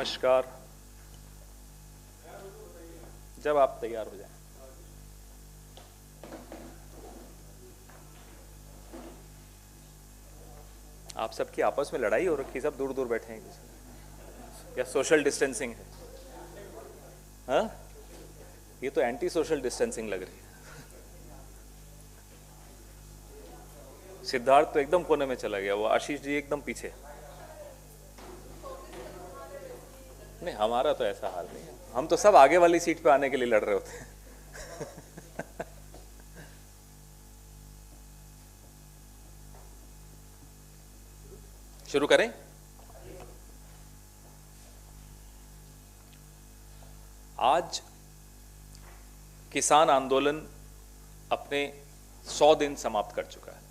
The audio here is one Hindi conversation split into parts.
नमस्कार। जब आप तैयार हो जाएं। आप सबकी आपस में लड़ाई हो रखी, सब दूर दूर बैठे हैं या सोशल डिस्टेंसिंग है? हाँ, ये तो एंटी सोशल डिस्टेंसिंग लग रही है। सिद्धार्थ तो एकदम कोने में चला गया, वो आशीष जी एकदम पीछे। नहीं, हमारा तो ऐसा हाल नहीं है, हम तो सब आगे वाली सीट पे आने के लिए लड़ रहे होते हैं। शुरू करें? आज किसान आंदोलन अपने 100 दिन समाप्त कर चुका है।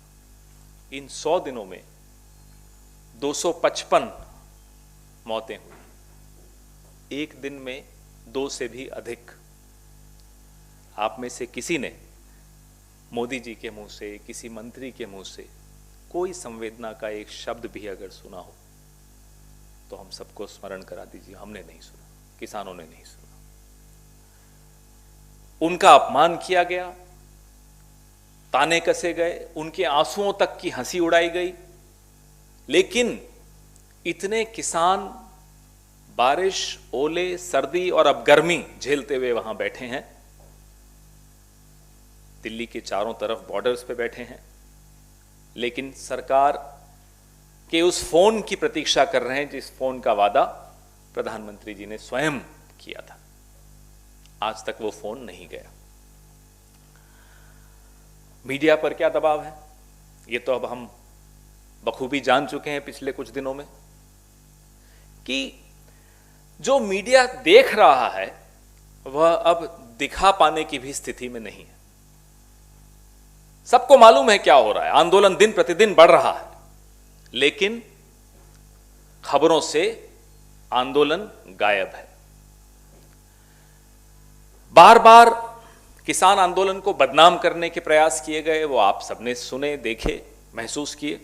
इन 100 दिनों में 255 मौतें हुई, एक दिन में 2 से भी अधिक। आप में से किसी ने मोदी जी के मुंह से, किसी मंत्री के मुंह से कोई संवेदना का एक शब्द भी अगर सुना हो तो हम सबको स्मरण करा दीजिए, हमने नहीं सुना, किसानों ने नहीं सुना। उनका अपमान किया गया, ताने कसे गए, उनके आंसुओं तक की हंसी उड़ाई गई। लेकिन इतने किसान बारिश, ओले, सर्दी और अब गर्मी झेलते हुए वहां बैठे हैं, दिल्ली के चारों तरफ बॉर्डर्स पे बैठे हैं, लेकिन सरकार के उस फोन की प्रतीक्षा कर रहे हैं जिस फोन का वादा प्रधानमंत्री जी ने स्वयं किया था। आज तक वो फोन नहीं गया। मीडिया पर क्या दबाव है ये तो अब हम बखूबी जान चुके हैं पिछले कुछ दिनों में, कि जो मीडिया देख रहा है वह अब दिखा पाने की भी स्थिति में नहीं है। सबको मालूम है क्या हो रहा है, आंदोलन दिन प्रतिदिन बढ़ रहा है, लेकिन खबरों से आंदोलन गायब है। बार बार किसान आंदोलन को बदनाम करने के प्रयास किए गए, वो आप सबने सुने, देखे, महसूस किए।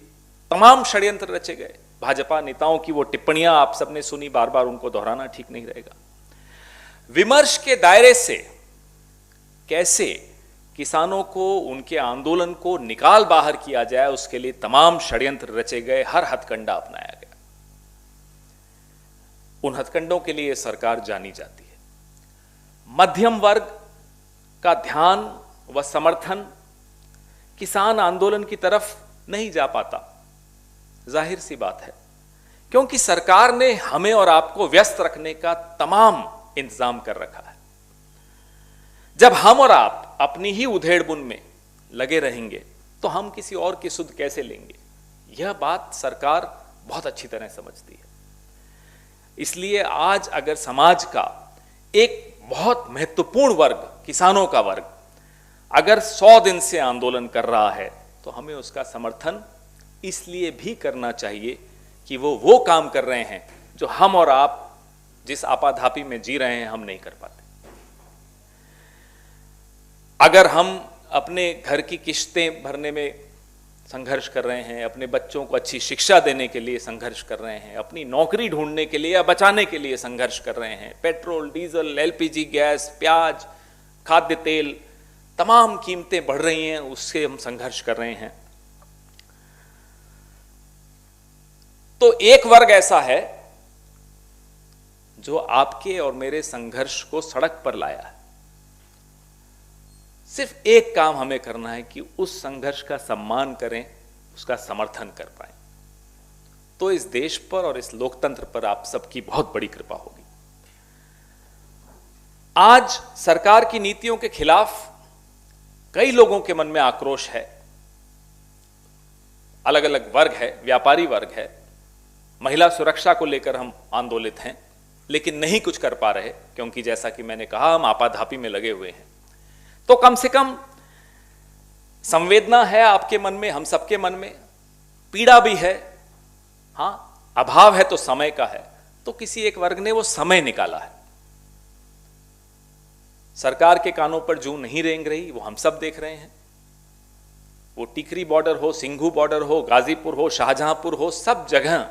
तमाम षड्यंत्र रचे गए। भाजपा नेताओं की वो टिप्पणियां आप सबने सुनी, बार बार उनको दोहराना ठीक नहीं रहेगा। विमर्श के दायरे से कैसे किसानों को, उनके आंदोलन को निकाल बाहर किया जाए, उसके लिए तमाम षड्यंत्र रचे गए, हर हथकंडा अपनाया गया। उन हथकंडों के लिए सरकार जानी जाती है। मध्यम वर्ग का ध्यान व समर्थन किसान आंदोलन की तरफ नहीं जा पाता, जाहिर सी बात है, क्योंकि सरकार ने हमें और आपको व्यस्त रखने का तमाम इंतजाम कर रखा है। जब हम और आप अपनी ही उधेड़-बुन में लगे रहेंगे तो हम किसी और की सुध कैसे लेंगे? यह बात सरकार बहुत अच्छी तरह समझती है। इसलिए आज अगर समाज का एक बहुत महत्वपूर्ण वर्ग, किसानों का वर्ग, अगर 100 दिन से आंदोलन कर रहा है तो हमें उसका समर्थन इसलिए भी करना चाहिए कि वो काम कर रहे हैं जो हम और आप जिस आपाधापी में जी रहे हैं हम नहीं कर पाते। अगर हम अपने घर की किश्तें भरने में संघर्ष कर रहे हैं, अपने बच्चों को अच्छी शिक्षा देने के लिए संघर्ष कर रहे हैं, अपनी नौकरी ढूंढने के लिए या बचाने के लिए संघर्ष कर रहे हैं, पेट्रोल, डीजल, एलपीजी गैस, प्याज, खाद्य तेल, तमाम कीमतें बढ़ रही हैं, उससे हम संघर्ष कर रहे हैं, तो एक वर्ग ऐसा है जो आपके और मेरे संघर्ष को सड़क पर लाया है। सिर्फ एक काम हमें करना है कि उस संघर्ष का सम्मान करें, उसका समर्थन कर पाएं, तो इस देश पर और इस लोकतंत्र पर आप सबकी बहुत बड़ी कृपा होगी। आज सरकार की नीतियों के खिलाफ कई लोगों के मन में आक्रोश है। अलग अलग वर्ग है, व्यापारी वर्ग है, महिला सुरक्षा को लेकर हम आंदोलित हैं, लेकिन नहीं कुछ कर पा रहे क्योंकि जैसा कि मैंने कहा हम आपाधापी में लगे हुए हैं। तो कम से कम संवेदना है आपके मन में, हम सबके मन में, पीड़ा भी है, हां, अभाव है तो समय का है। तो किसी एक वर्ग ने वो समय निकाला है। सरकार के कानों पर जूं नहीं रेंग रही, वो हम सब देख रहे हैं। वो टिकरी बॉर्डर हो, सिंघू बॉर्डर हो, गाजीपुर हो, शाहजहांपुर हो, सब जगह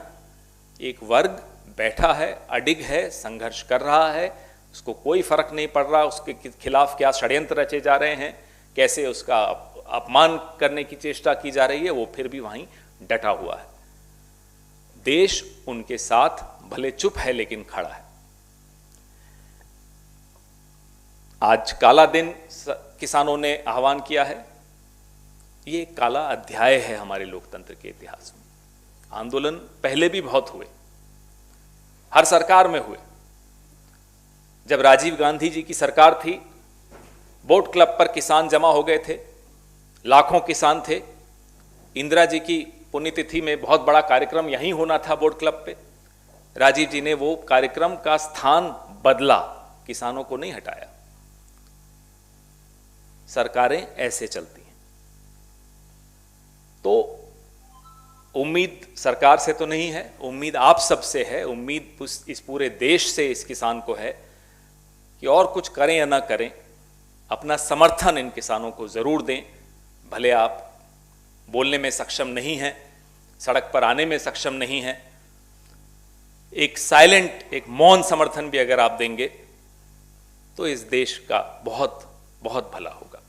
एक वर्ग बैठा है, अडिग है, संघर्ष कर रहा है, उसको कोई फर्क नहीं पड़ रहा उसके खिलाफ क्या षड्यंत्र रचे जा रहे हैं, कैसे उसका अपमान करने की चेष्टा की जा रही है, वो फिर भी वहीं डटा हुआ है। देश उनके साथ भले चुप है लेकिन खड़ा है। आज काला दिन किसानों ने आह्वान किया है। ये एक काला अध्याय है हमारे लोकतंत्र के इतिहास में। आंदोलन पहले भी बहुत हुए, हर सरकार में हुए। जब राजीव गांधी जी की सरकार थी, बोट क्लब पर किसान जमा हो गए थे, लाखों किसान थे। इंदिरा जी की पुण्यतिथि में बहुत बड़ा कार्यक्रम यहीं होना था बोट क्लब पे। राजीव जी ने वो कार्यक्रम का स्थान बदला, किसानों को नहीं हटाया। सरकारें ऐसे चलती हैं। तो उम्मीद सरकार से तो नहीं है, उम्मीद आप सबसे है, उम्मीद इस पूरे देश से इस किसान को है कि और कुछ करें या ना करें, अपना समर्थन इन किसानों को जरूर दें। भले आप बोलने में सक्षम नहीं हैं, सड़क पर आने में सक्षम नहीं हैं, एक साइलेंट, एक मौन समर्थन भी अगर आप देंगे तो इस देश का बहुत बहुत भला होगा।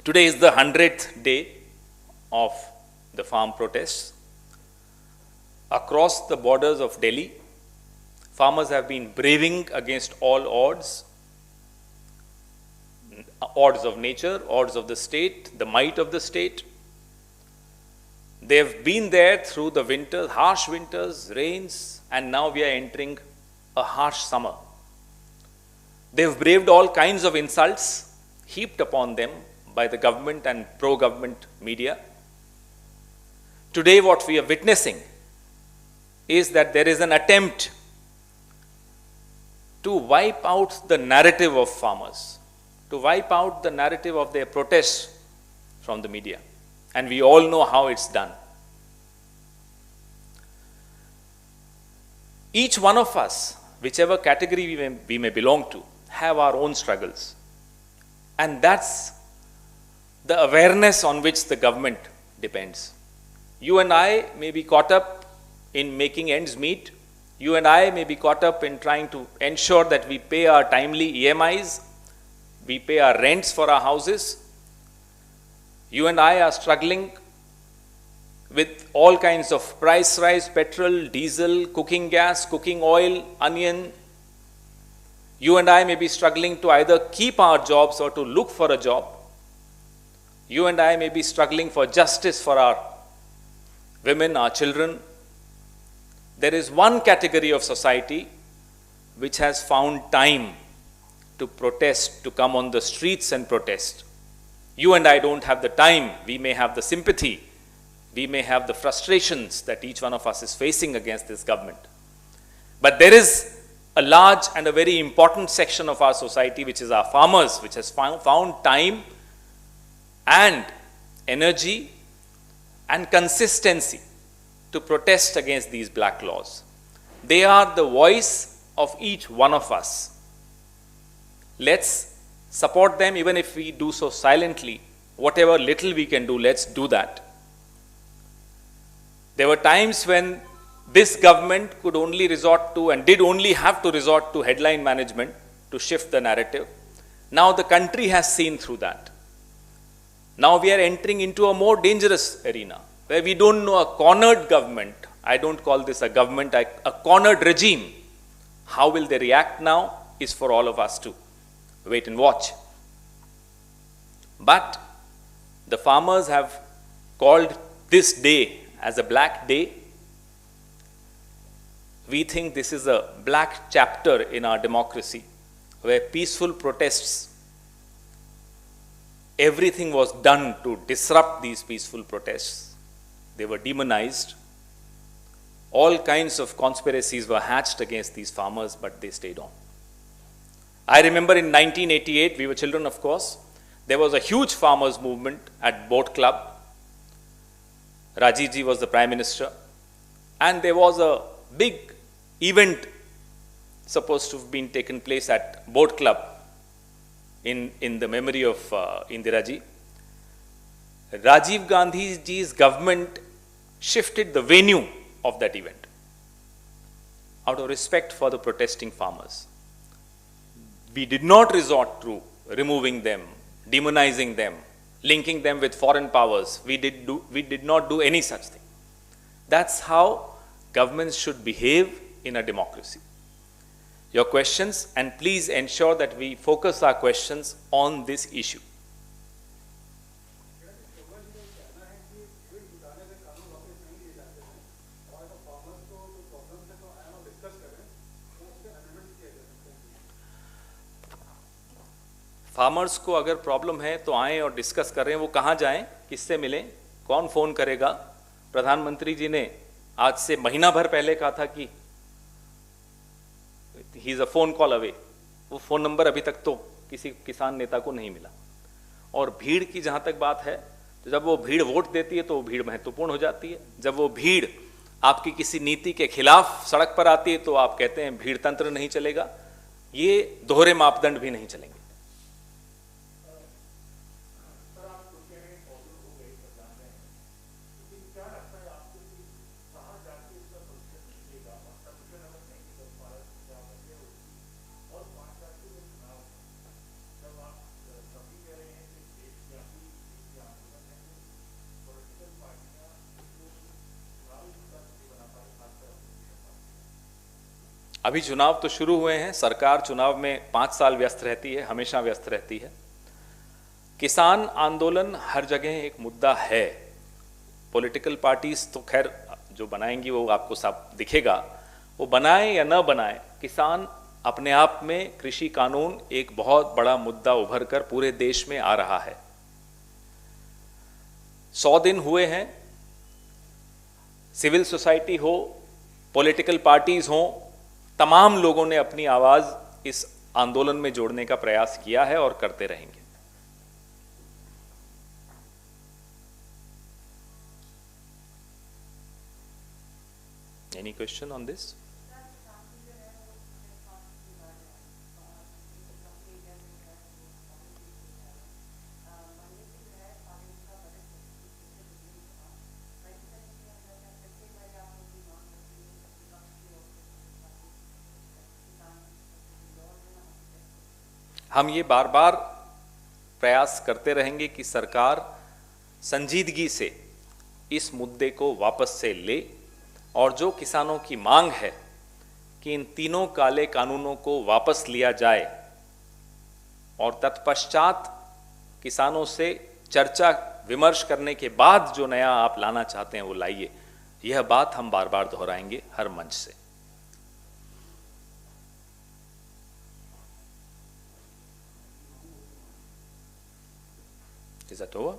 Today is the 100th day of the farm protest across the borders of Delhi. Farmers have been braving against all odds of nature, odds of the state, the might of the state. They have been there through the winters, harsh winters, rains, and now we are entering a harsh summer. They have braved all kinds of insults heaped upon them by the government and pro-government media. Today what we are witnessing is that there is an attempt to wipe out the narrative of farmers, to wipe out the narrative of their protests from the media. And we all know how it's done. Each one of us, whichever category we may belong to, have our own struggles. And that's the awareness on which the government depends. You and I may be caught up in making ends meet. You and I may be caught up in trying to ensure that we pay our timely EMIs, we pay our rents for our houses. You and I are struggling with all kinds of price rise, petrol, diesel, cooking gas, cooking oil, onion. You and I may be struggling to either keep our jobs or to look for a job. You and I may be struggling for justice for our women, our children. There is one category of society which has found time to protest, to come on the streets and protest. You and I don't have the time. We may have the sympathy. We may have the frustrations that each one of us is facing against this government. But there is a large and a very important section of our society, which is our farmers, which has found time and energy and consistency to protest against these black laws. They are the voice of each one of us. Let's support them, even if we do so silently. Whatever little we can do, let's do that. There were times when this government could only resort to and did only have to resort to headline management to shift the narrative. Now the country has seen through that. Now we are entering into a more dangerous arena, where we don't know a cornered government. I don't call this a government, a cornered regime. How will they react now is for all of us to wait and watch. But the farmers have called this day as a black day. We think this is a black chapter in our democracy, where peaceful protests, everything was done to disrupt these peaceful protests. They were demonized. All kinds of conspiracies were hatched against these farmers, but they stayed on. I remember in 1988, we were children of course, there was a huge farmers movement at Boat Club. Rajiv ji was the Prime Minister, and there was a big event supposed to have been taken place at Boat Club in the memory of Indira ji. Rajiv Gandhi ji's government shifted the venue of that event. out of respect for the protesting farmers. We did not resort to removing them, demonizing them, linking them with foreign powers. We did not do any such thing. That's how governments should behave in a democracy. Your questions, and please ensure that we focus our questions on this issue. Farmers को अगर प्रॉब्लम है तो आएं और डिस्कस करें। वो कहाँ जाएं, किससे मिलें, कौन फ़ोन करेगा? प्रधानमंत्री जी ने आज से महीना भर पहले कहा था कि he is a phone call away. वो फ़ोन नंबर अभी तक तो किसी किसान नेता को नहीं मिला। और भीड़ की जहाँ तक बात है, तो जब वो भीड़ वोट देती है तो वो भीड़ महत्वपूर्ण हो जाती है। जब वो भीड़ आपकी किसी नीति के खिलाफ सड़क पर आती है तो आप कहते हैं भीड़ तंत्र नहीं चलेगा। ये दोहरे मापदंड भी नहीं चलेंगे। अभी चुनाव तो शुरू हुए हैं। सरकार चुनाव में 5 साल व्यस्त रहती है, हमेशा व्यस्त रहती है। किसान आंदोलन हर जगह एक मुद्दा है। पॉलिटिकल पार्टीज तो खैर जो बनाएंगी वो आपको सब दिखेगा। वो बनाए या न बनाए, किसान अपने आप में कृषि कानून एक बहुत बड़ा मुद्दा उभर कर पूरे देश में आ रहा है। 100 दिन हुए हैं। सिविल सोसाइटी हो, पॉलिटिकल पार्टीज हो, तमाम लोगों ने अपनी आवाज इस आंदोलन में जोड़ने का प्रयास किया है और करते रहेंगे। Any question on this? हम ये बार बार प्रयास करते रहेंगे कि सरकार संजीदगी से इस मुद्दे को वापस से ले, और जो किसानों की मांग है कि इन तीनों काले कानूनों को वापस लिया जाए और तत्पश्चात किसानों से चर्चा विमर्श करने के बाद जो नया आप लाना चाहते हैं वो लाइए। यह बात हम बार बार दोहराएंगे हर मंच से। Is that over?